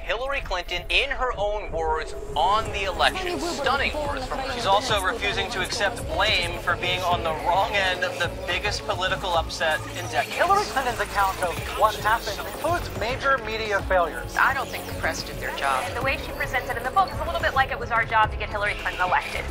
Hillary Clinton, in her own words, on the election. Stunning words from her. She's also refusing to accept blame for being on the wrong end of the biggest political upset in decades. Hillary Clinton's account of what happened includes major media failures. I don't think the press did their job. And the way she presents it in the book is a little bit like it was our job to get Hillary Clinton elected.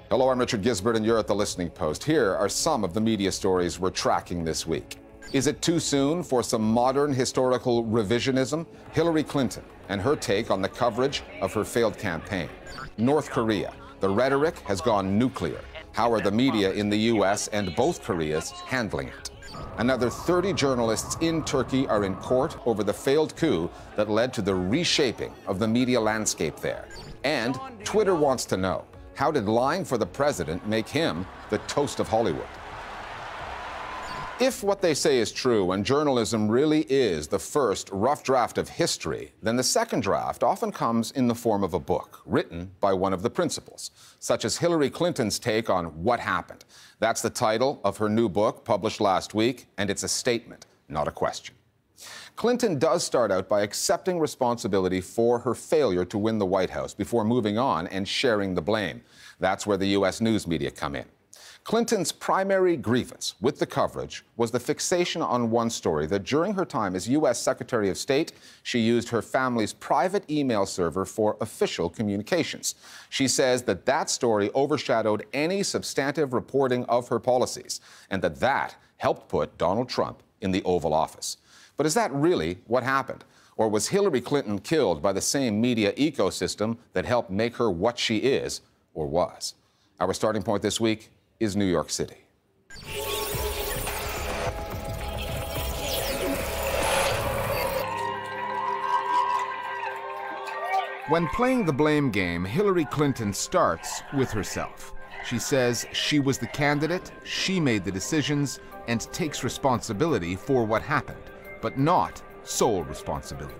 Hello, I'm Richard Gisbert, and you're at The Listening Post. Here are some of the media stories we're tracking this week. Is it too soon for some modern historical revisionism? Hillary Clinton and her take on the coverage of her failed campaign. North Korea. The rhetoric has gone nuclear. How are the media in the U.S. and both Koreas handling it? Another 30 journalists in Turkey are in court over the failed coup that led to the reshaping of the media landscape there. And Twitter wants to know, how did lying for the president make him the toast of Hollywood? If what they say is true and journalism really is the first rough draft of history, then the second draft often comes in the form of a book written by one of the principals, such as Hillary Clinton's take on what happened. That's the title of her new book published last week, and it's a statement, not a question. Clinton does start out by accepting responsibility for her failure to win the White House before moving on and sharing the blame. That's where the U.S. news media come in. Clinton's primary grievance with the coverage was the fixation on one story that during her time as U.S. Secretary of State, she used her family's private email server for official communications. She says that that story overshadowed any substantive reporting of her policies and that helped put Donald Trump in the Oval Office. But is that really what happened? Or was Hillary Clinton killed by the same media ecosystem that helped make her what she is or was? Our starting point this week is New York City. When playing the blame game, Hillary Clinton starts with herself. She says she was the candidate, she made the decisions, and takes responsibility for what happened, but not sole responsibility.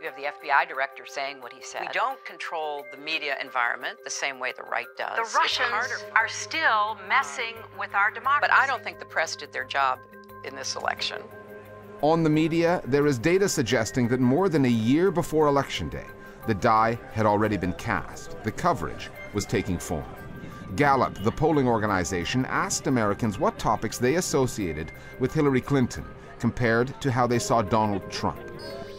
You have the FBI director saying what he said. We don't control the media environment the same way the right does. The Russians are still messing with our democracy. But I don't think the press did their job in this election. On the media, there is data suggesting that more than a year before Election Day, the die had already been cast. The coverage was taking form. Gallup, the polling organization, asked Americans what topics they associated with Hillary Clinton compared to how they saw Donald Trump.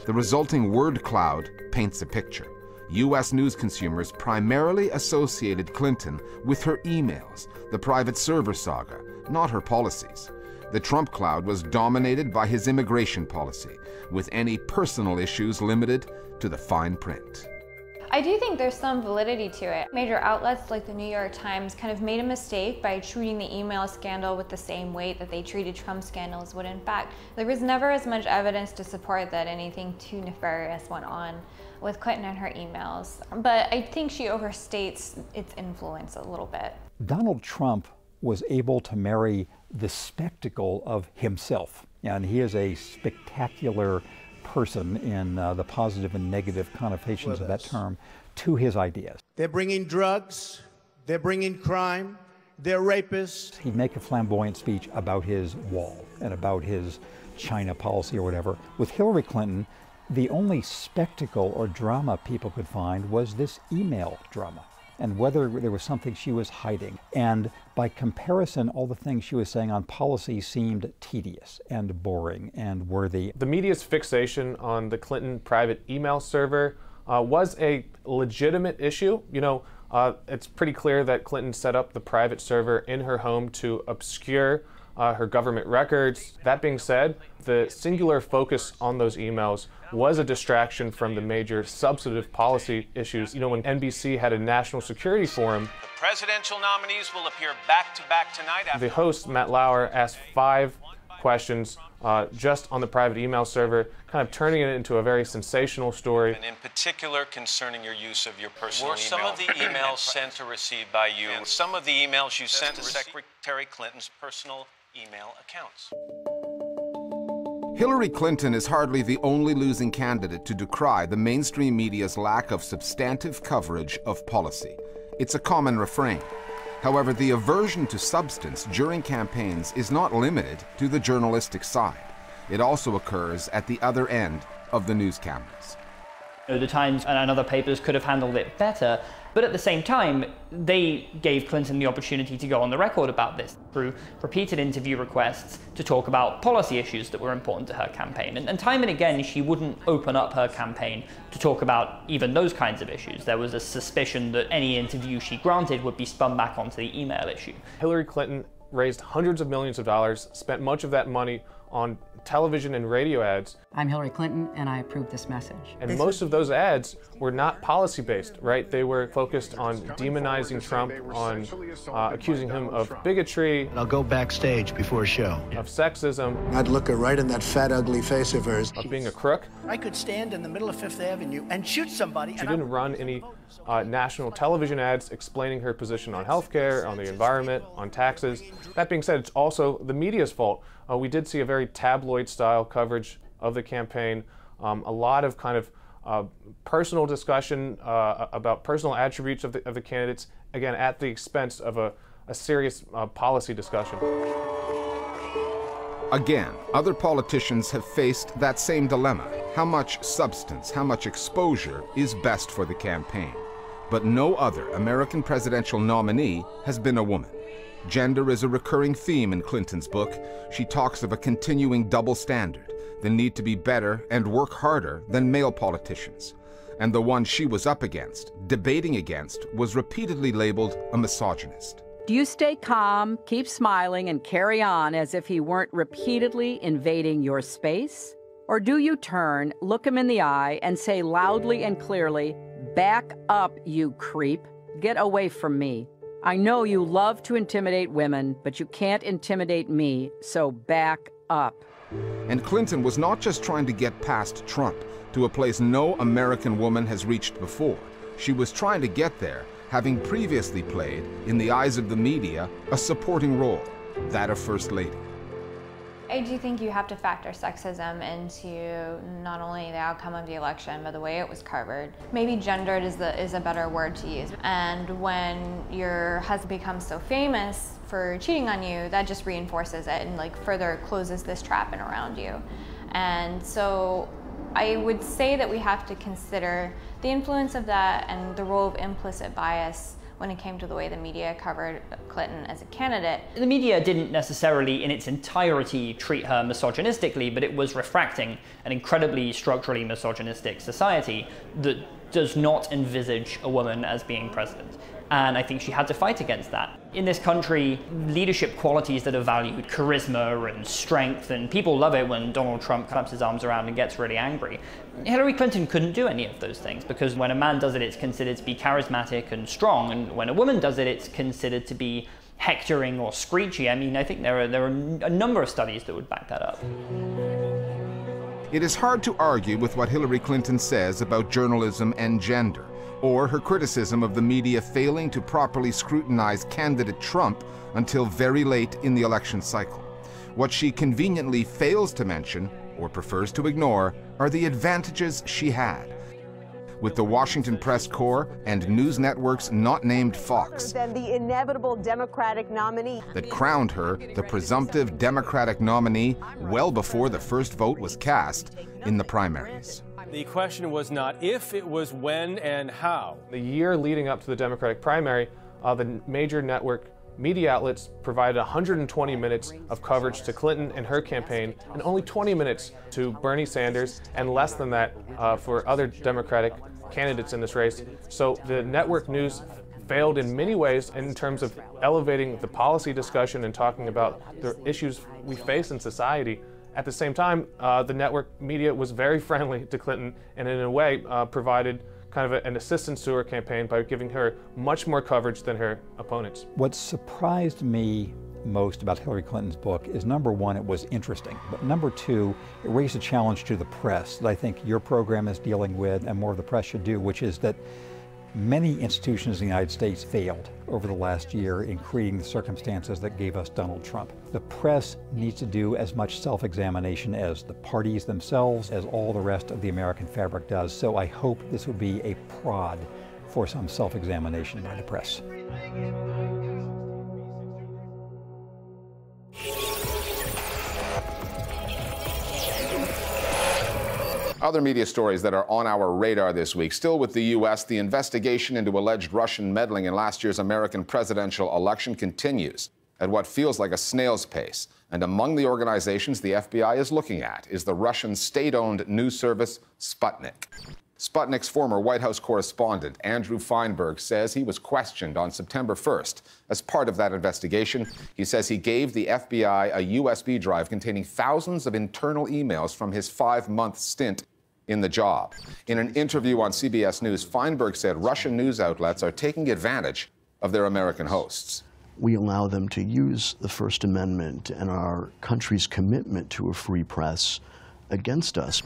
The resulting word cloud paints a picture. U.S. news consumers primarily associated Clinton with her emails, the private server saga, not her policies. The Trump cloud was dominated by his immigration policy, with any personal issues limited to the fine print. I do think there's some validity to it. Major outlets like the New York Times kind of made a mistake by treating the email scandal with the same weight that they treated Trump scandals would. In fact, there was never as much evidence to support that anything too nefarious went on with Clinton and her emails. But I think she overstates its influence a little bit. Donald Trump was able to marry the spectacle of himself, and he is a spectacular person in the positive and negative connotations of that term to his ideas. They're bringing drugs, they're bringing crime, they're rapists. He'd make a flamboyant speech about his wall and about his China policy or whatever. With Hillary Clinton, the only spectacle or drama people could find was this email drama, and whether there was something she was hiding. And by comparison, all the things she was saying on policy seemed tedious and boring and worthy. The media's fixation on the Clinton private email server was a legitimate issue. You know, it's pretty clear that Clinton set up the private server in her home to obscure her government records. That being said, the singular focus on those emails was a distraction from the major substantive policy issues. You know, when NBC had a national security forum, The presidential nominees will appear back-to-back tonight. the host, Matt Lauer, asked 5 questions just on the private email server, kind of turning it into a very sensational story. And in particular, concerning your use of your personal email. Were some of the emails sent or received by you? And some of the emails you sent to Secretary Clinton's personal email accounts. Hillary Clinton is hardly the only losing candidate to decry the mainstream media's lack of substantive coverage of policy. It's a common refrain. However, the aversion to substance during campaigns is not limited to the journalistic side. It also occurs at the other end of the news cameras. The Times and other papers could have handled it better, but at the same time, they gave Clinton the opportunity to go on the record about this through repeated interview requests to talk about policy issues that were important to her campaign. And time and again, she wouldn't open up her campaign to talk about even those kinds of issues. There was a suspicion that any interview she granted would be spun back onto the email issue. Hillary Clinton raised hundreds of millions of dollars, spent much of that money on television and radio ads. I'm Hillary Clinton, and I approve this message. And most of those ads were not policy-based, right? They were focused on demonizing Trump, on accusing him of bigotry. I'll go backstage before a show. Of sexism. I'd look her right in that fat, ugly face of hers. Of being a crook. I could stand in the middle of Fifth Avenue and shoot somebody. She didn't run any national television ads explaining her position on healthcare, on the environment, on taxes. That being said, it's also the media's fault. We did see a very tabloid-style coverage of the campaign, a lot of kind of personal discussion about personal attributes of the candidates, again, at the expense of a serious policy discussion. Again, other politicians have faced that same dilemma. How much substance, how much exposure is best for the campaign? But no other American presidential nominee has been a woman. Gender is a recurring theme in Clinton's book. She talks of a continuing double standard, the need to be better and work harder than male politicians. And the one she was up against, debating against, was repeatedly labeled a misogynist. Do you stay calm, keep smiling, and carry on as if he weren't repeatedly invading your space? Or do you turn, look him in the eye, and say loudly and clearly, "Back up, you creep. Get away from me. I know you love to intimidate women, but you can't intimidate me, so back up." And Clinton was not just trying to get past Trump to a place no American woman has reached before. She was trying to get there, having previously played, in the eyes of the media, a supporting role, that of First Lady. I do think you have to factor sexism into not only the outcome of the election, but the way it was covered. Maybe gendered is a better word to use. And when your husband becomes so famous for cheating on you, that just reinforces it and like further closes this trap in around you. And so I would say that we have to consider the influence of that and the role of implicit bias when it came to the way the media covered Clinton as a candidate. The media didn't necessarily in its entirety treat her misogynistically, but it was refracting an incredibly structurally misogynistic society that does not envisage a woman as being president. And I think she had to fight against that. In this country, leadership qualities that are valued, charisma and strength, and people love it when Donald Trump claps his arms around and gets really angry. Hillary Clinton couldn't do any of those things because when a man does it, it's considered to be charismatic and strong, and when a woman does it, it's considered to be hectoring or screechy. I mean, I think there are a number of studies that would back that up. It is hard to argue with what Hillary Clinton says about journalism and gender, or her criticism of the media failing to properly scrutinize candidate Trump until very late in the election cycle. What she conveniently fails to mention, or prefers to ignore, are the advantages she had. With the Washington Press Corps and news networks not named Fox, than the inevitable Democratic nominee that crowned her the presumptive Democratic nominee well before the first vote was cast in the primaries. The question was not if, it was when and how. The year leading up to the Democratic primary, the major network media outlets provided 120 minutes of coverage to Clinton and her campaign, and only 20 minutes to Bernie Sanders, and less than that for other Democratic candidates in this race. So the network news failed in many ways in terms of elevating the policy discussion and talking about the issues we face in society. At the same time, the network media was very friendly to Clinton and in a way provided kind of an assistance to her campaign by giving her much more coverage than her opponents. What surprised me most about Hillary Clinton's book is, number one, it was interesting, but number two, it raised a challenge to the press that I think your program is dealing with and more of the press should do, which is that many institutions in the United States failed over the last year in creating the circumstances that gave us Donald Trump. The press needs to do as much self-examination as the parties themselves, as all the rest of the American fabric does. So I hope this will be a prod for some self-examination by the press. Other media stories that are on our radar this week. Still with the U.S., the investigation into alleged Russian meddling in last year's American presidential election continues at what feels like a snail's pace. And among the organizations the FBI is looking at is the Russian state-owned news service Sputnik. Sputnik's former White House correspondent, Andrew Feinberg, says he was questioned on September 1st. As part of that investigation, he says he gave the FBI a USB drive containing thousands of internal emails from his 5-month stint in the job. In an interview on CBS News, Feinberg said Russian news outlets are taking advantage of their American hosts. We allow them to use the First Amendment and our country's commitment to a free press against us.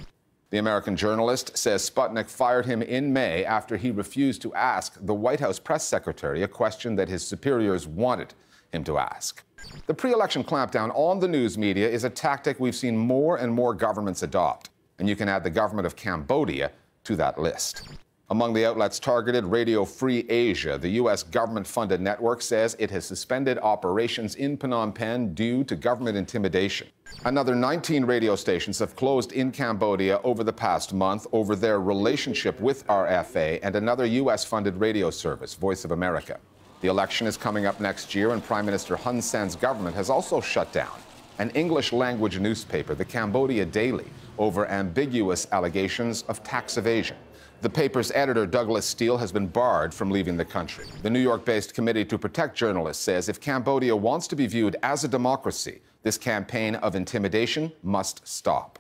The American journalist says Sputnik fired him in May after he refused to ask the White House press secretary a question that his superiors wanted him to ask. The pre-election clampdown on the news media is a tactic we've seen more and more governments adopt, and you can add the government of Cambodia to that list. Among the outlets targeted, Radio Free Asia, the U.S. government-funded network, says it has suspended operations in Phnom Penh due to government intimidation. Another 19 radio stations have closed in Cambodia over the past month over their relationship with RFA and another U.S.-funded radio service, Voice of America. The election is coming up next year, and Prime Minister Hun Sen's government has also shut down an English-language newspaper, the Cambodia Daily, over ambiguous allegations of tax evasion. The paper's editor, Douglas Steele, has been barred from leaving the country. The New York-based Committee to Protect Journalists says if Cambodia wants to be viewed as a democracy, this campaign of intimidation must stop.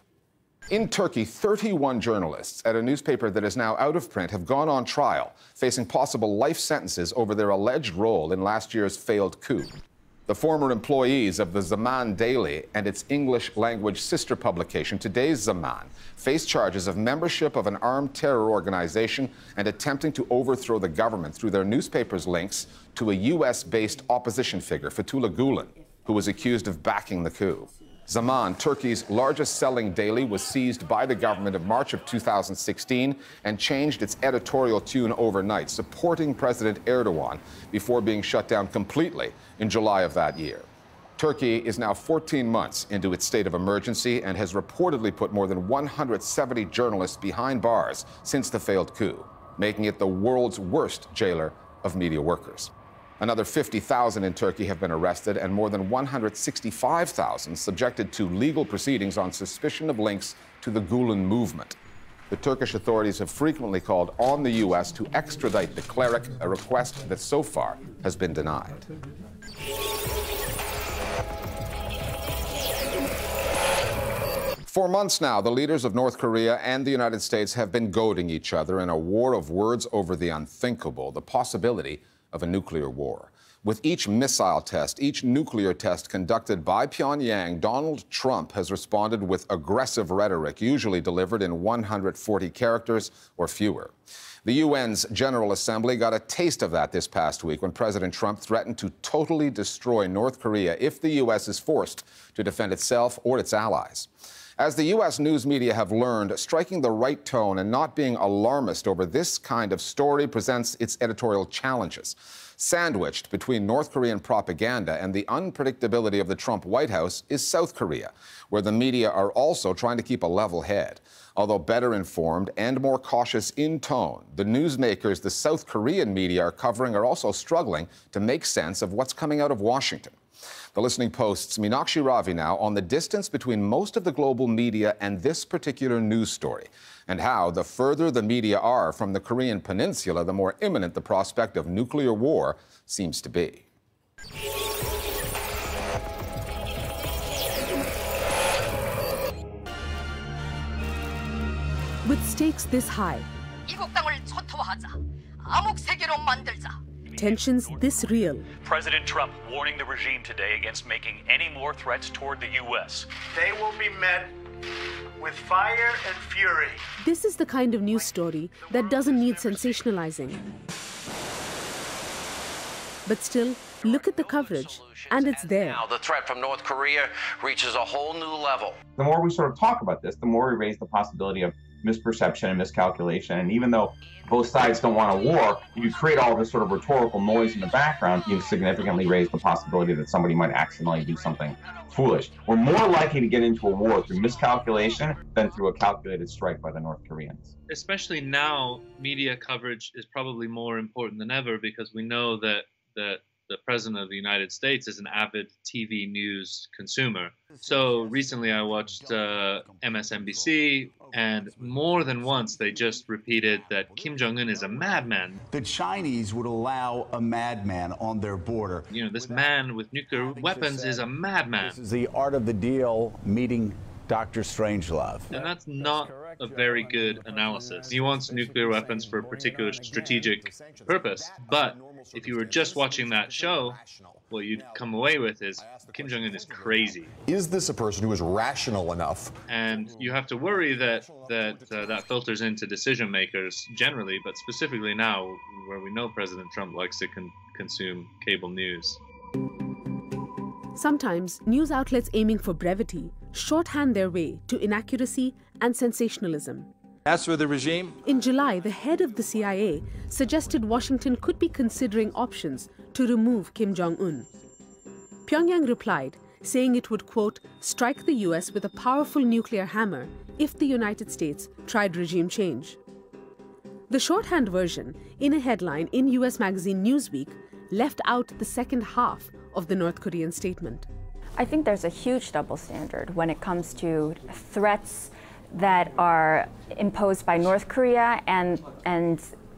In Turkey, 31 journalists at a newspaper that is now out of print have gone on trial, facing possible life sentences over their alleged role in last year's failed coup. The former employees of the Zaman Daily and its English-language sister publication, Today's Zaman, face charges of membership of an armed terror organization and attempting to overthrow the government through their newspaper's links to a U.S.-based opposition figure, Fethullah Gulen, who was accused of backing the coup. Zaman, Turkey's largest-selling daily, was seized by the government in March of 2016 and changed its editorial tune overnight, supporting President Erdogan before being shut down completely in July of that year. Turkey is now 14 months into its state of emergency and has reportedly put more than 170 journalists behind bars since the failed coup, making it the world's worst jailer of media workers. Another 50,000 in Turkey have been arrested and more than 165,000 subjected to legal proceedings on suspicion of links to the Gulen movement. The Turkish authorities have frequently called on the U.S. to extradite the cleric, a request that so far has been denied. For months now, the leaders of North Korea and the United States have been goading each other in a war of words over the unthinkable, the possibility of a nuclear war. With each missile test, each nuclear test conducted by Pyongyang, Donald Trump has responded with aggressive rhetoric, usually delivered in 140 characters or fewer. The UN's General Assembly got a taste of that this past week when President Trump threatened to totally destroy North Korea if the U.S. is forced to defend itself or its allies. As the U.S. news media have learned, striking the right tone and not being alarmist over this kind of story presents its editorial challenges. Sandwiched between North Korean propaganda and the unpredictability of the Trump White House is South Korea, where the media are also trying to keep a level head. Although better informed and more cautious in tone, the newsmakers the South Korean media are covering are also struggling to make sense of what's coming out of Washington. The Listening Post's Meenakshi Ravi now on the distance between most of the global media and this particular news story, and how the further the media are from the Korean peninsula, the more imminent the prospect of nuclear war seems to be. With stakes this high, tensions this real, President Trump warning the regime today against making any more threats toward the U.S. They will be met with fire and fury. this is the kind of news story that doesn't need sensationalizing. But still, look at the coverage, and it's there. Now, the threat from North Korea reaches a whole new level. The more we sort of talk about this, the more we raise the possibility of misperception and miscalculation. And even though both sides don't want a war, if you create all this sort of rhetorical noise in the background, you've significantly raised the possibility that somebody might accidentally do something foolish. We're more likely to get into a war through miscalculation than through a calculated strike by the North Koreans. Especially now, media coverage is probably more important than ever because we know that the President of the United States is an avid TV news consumer. So recently I watched MSNBC, and more than once they just repeated that Kim Jong-un is a madman. The Chinese would allow a madman on their border. You know, this man with nuclear weapons is a madman. This is the art of the deal meeting Dr. Strangelove. And that's not a very good analysis. He wants nuclear weapons for a particular strategic purpose. But if you were just watching that show, what you'd come away with is Kim Jong-un is crazy. Is this a person who is rational enough? And you have to worry that filters into decision makers generally, but specifically now, where we know President Trump likes to consume cable news. Sometimes news outlets aiming for brevity shorthand their way to inaccuracy and sensationalism. As for the regime, in July, the head of the CIA suggested Washington could be considering options to remove Kim Jong-un. Pyongyang replied, saying it would, quote, strike the US with a powerful nuclear hammer if the United States tried regime change. The shorthand version, in a headline in US magazine Newsweek, left out the second half of the North Korean statement. I think there's a huge double standard when it comes to threats that are imposed by North Korea and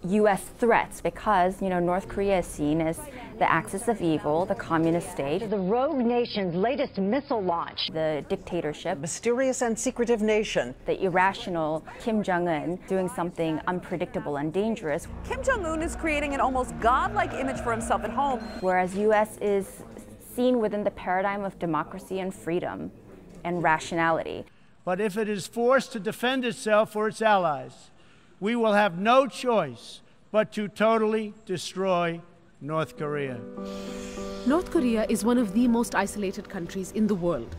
U.S. threats, because, you know, North Korea is seen as the axis of evil, the communist state, the rogue nation's latest missile launch, the dictatorship, mysterious and secretive nation, the irrational Kim Jong-un doing something unpredictable and dangerous. Kim Jong-un is creating an almost godlike image for himself at home, whereas U.S. is seen within the paradigm of democracy and freedom and rationality. But if it is forced to defend itself or its allies, we will have no choice but to totally destroy North Korea. North Korea is one of the most isolated countries in the world.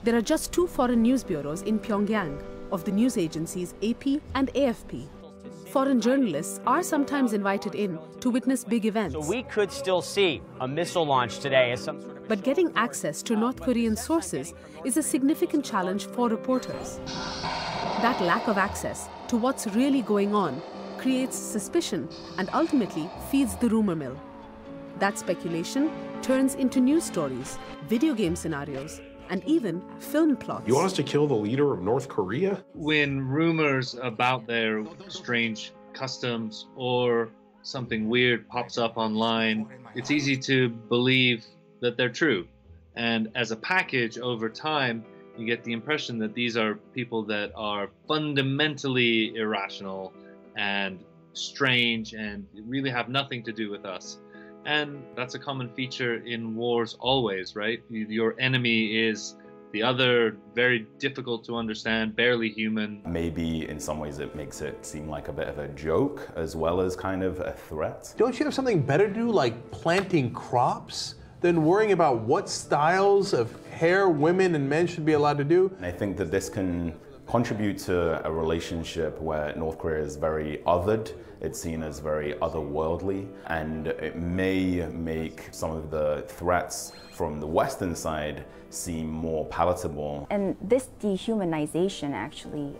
There are just 2 foreign news bureaus in Pyongyang, of the news agencies AP and AFP. Foreign journalists are sometimes invited in to witness big events. So we could still see a missile launch today as some sort of... But getting access to North Korean sources is a significant challenge for reporters. That lack of access to what's really going on creates suspicion and ultimately feeds the rumor mill. That speculation turns into news stories, video game scenarios, and even film plots. You want us to kill the leader of North Korea? When rumors about their strange customs or something weird pops up online, it's easy to believe that they're true. And as a package, over time, you get the impression that these are people that are fundamentally irrational and strange and really have nothing to do with us. And that's a common feature in wars always, right? Your enemy is the other, very difficult to understand, barely human. Maybe in some ways it makes it seem like a bit of a joke as well as kind of a threat. Don't you have something better to do, like planting crops, than worrying about what styles of hair women and men should be allowed to do? And I think that this can contribute to a relationship where North Korea is very othered. It's seen as very otherworldly, and it may make some of the threats from the Western side seem more palatable. And this dehumanization actually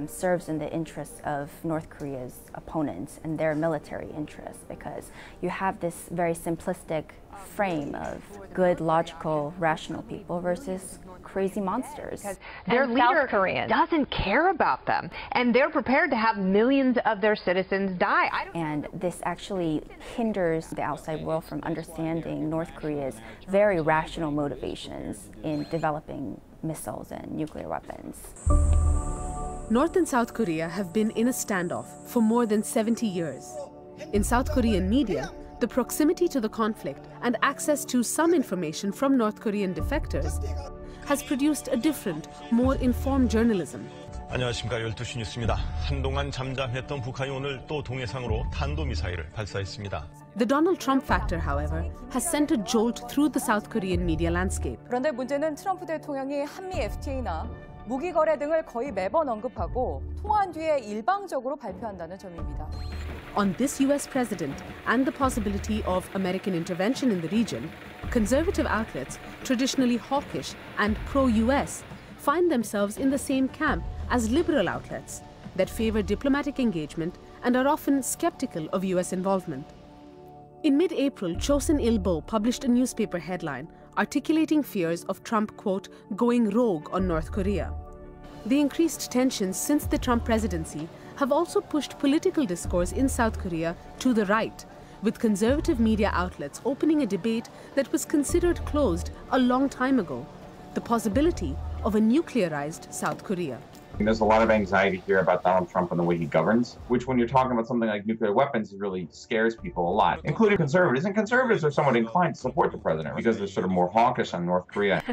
serves in the interests of North Korea's opponents and their military interests, because you have this very simplistic frame of good, logical, rational people versus crazy monsters. Their leader doesn't care about them, and they're prepared to have millions of their citizens die. And this actually hinders the outside world from understanding North Korea's very rational motivations in developing missiles and nuclear weapons. North and South Korea have been in a standoff for more than 70 years. In South Korean media, the proximity to the conflict and access to some information from North Korean defectors has produced a different, more informed journalism. 안녕하십니까. 12시 뉴스입니다. 한동안 잠잠했던 북한이 오늘 또 동해상으로 탄도미사일을 발사했습니다. The Donald Trump factor, however, has sent a jolt through the South Korean media landscape. 그런데 문제는 트럼프 대통령이 한미 FTA나 무기 거래 등을 거의 매번 언급하고 통화한 뒤에 일방적으로 발표한다는 점입니다. On this US president and the possibility of American intervention in the region, conservative outlets, traditionally hawkish and pro-US, find themselves in the same camp as liberal outlets that favor diplomatic engagement and are often skeptical of US involvement. In mid-April, Chosin Ilbo published a newspaper headline articulating fears of Trump, quote, going rogue on North Korea. The increased tensions since the Trump presidency have also pushed political discourse in South Korea to the right, with conservative media outlets opening a debate that was considered closed a long time ago, the possibility of a nuclearized South Korea. There's a lot of anxiety here about Donald Trump and the way he governs, which when you're talking about something like nuclear weapons, it really scares people a lot, including conservatives. And conservatives are somewhat inclined to support the president because they're sort of more hawkish on North Korea.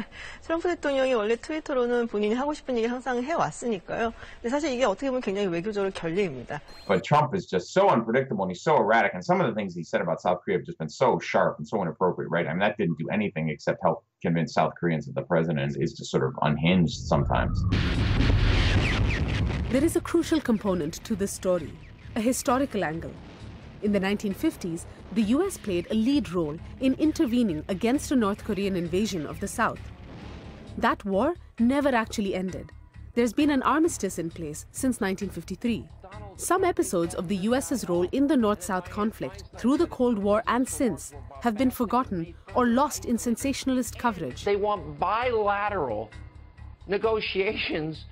트럼프 대통령이 원래 트위터로는 본인이 하고 싶은 얘기 항상 해왔으니까요. 근데 사실 이게 어떻게 보면 굉장히 외교적으로 결례입니다. But Trump is just so unpredictable and he's so erratic. And some of the things he said about South Korea have just been so sharp and so inappropriate, right? I mean, that didn't do anything except help convince South Koreans that the president is just sort of unhinged sometimes. There is a crucial component to this story, a historical angle. In the 1950s, the US played a lead role in intervening against a North Korean invasion of the South. That war never actually ended. There's been an armistice in place since 1953. Some episodes of the US's role in the North-South conflict through the Cold War and since have been forgotten or lost in sensationalist coverage. They want bilateral negotiations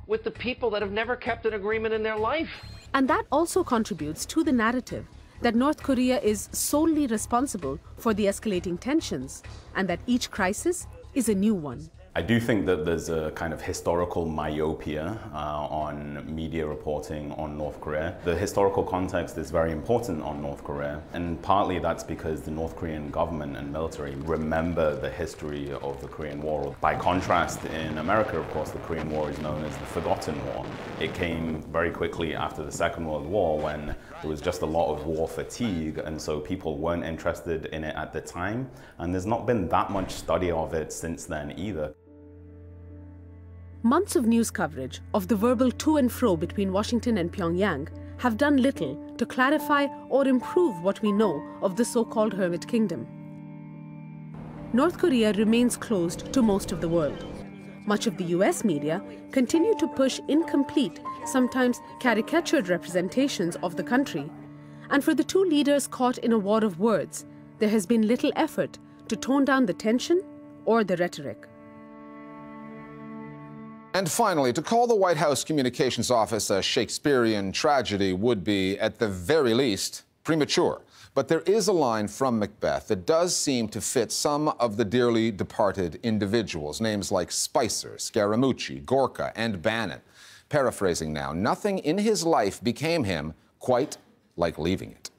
with the people that have never kept an agreement in their life. And that also contributes to the narrative that North Korea is solely responsible for the escalating tensions and that each crisis is a new one. I do think that there's a kind of historical myopia on media reporting on North Korea. The historical context is very important on North Korea, and partly that's because the North Korean government and military remember the history of the Korean War. By contrast, in America, of course, the Korean War is known as the Forgotten War. It came very quickly after the Second World War when there was just a lot of war fatigue, and so people weren't interested in it at the time, and there's not been that much study of it since then either. Months of news coverage of the verbal to and fro between Washington and Pyongyang have done little to clarify or improve what we know of the so-called Hermit Kingdom. North Korea remains closed to most of the world. Much of the US media continue to push incomplete, sometimes caricatured representations of the country. And for the two leaders caught in a war of words, there has been little effort to tone down the tension or the rhetoric. And finally, to call the White House Communications Office a Shakespearean tragedy would be, at the very least, premature. But there is a line from Macbeth that does seem to fit some of the dearly departed individuals, names like Spicer, Scaramucci, Gorka, and Bannon. Paraphrasing now, nothing in his life became him quite like leaving it.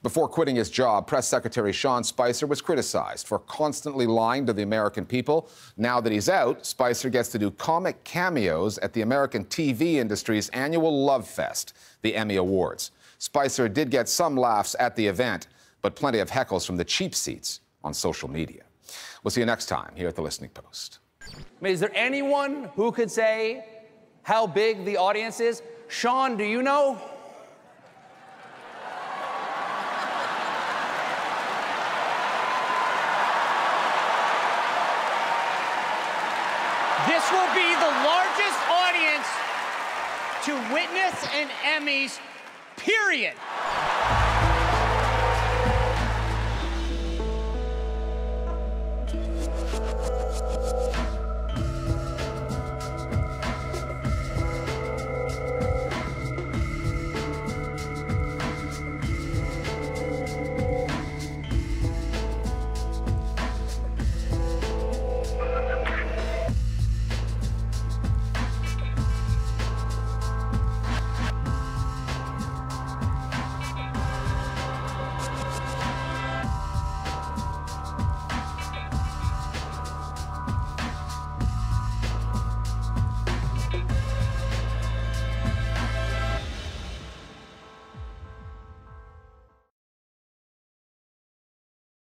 Before quitting his job, Press Secretary Sean Spicer was criticized for constantly lying to the American people. Now that he's out, Spicer gets to do comic cameos at the American TV industry's annual Love Fest, the Emmy Awards. Spicer did get some laughs at the event, but plenty of heckles from the cheap seats on social media. We'll see you next time here at The Listening Post. Is there anyone who could say how big the audience is? Sean, do you know? This will be the largest audience to witness an Emmys, period.